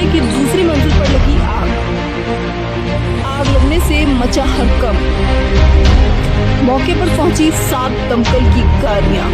मंत्रालय की दूसरी मंजिल पर लगी आग। आग लगने से मचा हड़कंप। मौके पर पहुंची 7 दमकल की गाड़ियां।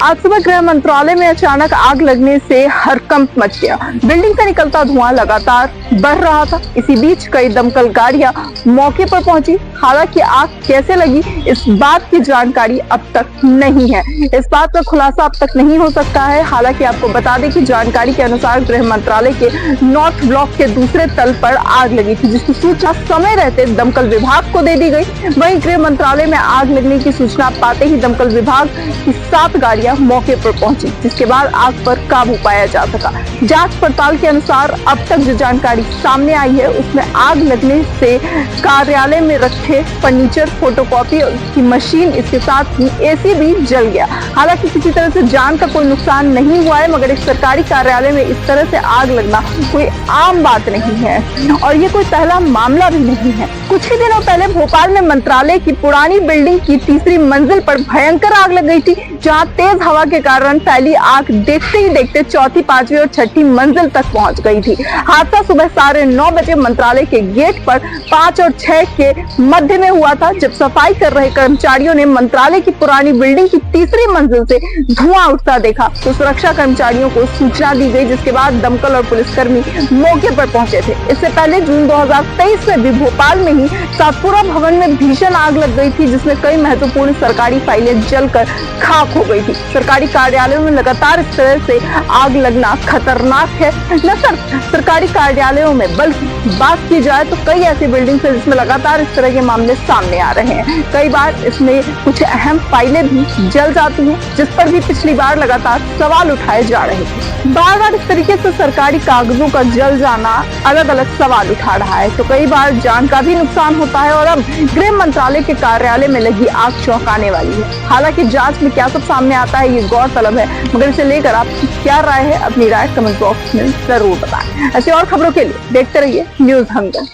आज सुबह गृह मंत्रालय में अचानक आग लगने से हड़कंप मच गया। बिल्डिंग से निकलता धुआं लगातार बढ़ रहा था। इसी बीच कई दमकल गाड़ियां मौके पर पहुंची। हालांकि आग कैसे लगी इस बात की जानकारी अब तक नहीं है। इस बात का खुलासा अब तक नहीं हो सकता है। हालांकि आपको बता दें कि जानकारी के अनुसार गृह मंत्रालय के नॉर्थ ब्लॉक के दूसरे तल पर आग लगी थी, जिसकी सूचना समय रहते दमकल विभाग को दे दी गई। वहीं गृह मंत्रालय में आग लगने की सूचना पाते ही दमकल विभाग की 7 गाड़ियां मौके पर पहुंची, जिसके बाद आग पर काबू पाया जा सका। जांच पड़ताल के अनुसार अब तक जो जानकारी सामने आई है उसमें आग लगने से कार्यालय में रखे फर्नीचर, फोटोकॉपी की मशीन, इसके साथ ही एसी भी जल गया। हालांकि किसी तरह से जान का कोई नुकसान नहीं हुआ है, मगर एक सरकारी कार्यालय में इस तरह से आग लगना कोई आम बात नहीं है और ये कोई पहला मामला भी नहीं है। कुछ ही दिनों पहले भोपाल में मंत्रालय की पुरानी बिल्डिंग की तीसरी मंजिल पर भयंकर आग लग गई थी, जहां तेज हवा के कारण फैली आग देखते ही देखते चौथी, 5वीं और 6ठी मंजिल तक पहुंच गई थी। हादसा सुबह 9:30 बजे मंत्रालय के गेट पर 5 और 6 के मध्य में हुआ था, जब सफाई कर रहे कर्मचारियों ने मंत्रालय की पुरानी बिल्डिंग की तीसरी मंजिल से धुआं उठता देखा तो सुरक्षा कर्मचारियों को सूचना दी गई, जिसके बाद दमकल और पुलिसकर्मी मौके पर पहुंचे थे। इससे पहले जून 2023 में भी भोपाल में ही सातपुरा भवन में भीषण आग लग गई थी, जिसमें कई महत्वपूर्ण सरकारी फाइलें जलकर खाक हो गई थी। सरकारी कार्यालयों में लगातार इस तरह से आग लगना खतरनाक है। न सिर्फ सरकारी कार्यालयों में बल्कि बात की जाए तो कई ऐसी बिल्डिंग्स हैं जिसमें लगातार इस तरह के मामले सामने आ रहे हैं। कई बार इसमें कुछ अहम फाइलें भी जल जाती हैं, जिस पर भी पिछली बार लगातार सवाल उठाए जा रहे थे। बार बार इस तरीके से सरकारी कागजों का जल जाना अलग अलग सवाल उठा रहा है, तो कई बार जान का भी नुकसान होता है और अब गृह मंत्रालय के कार्यालय में लगी आग चौंकाने वाली है। हालांकि जांच में क्या सब सामने आता है ये गौरतलब है, मगर इसे लेकर आपकी क्या राय है, अपनी राय कमेंट बॉक्स में जरूर बताएं। ऐसी और खबरों के लिए देखते रहिए न्यूज़ हंगर।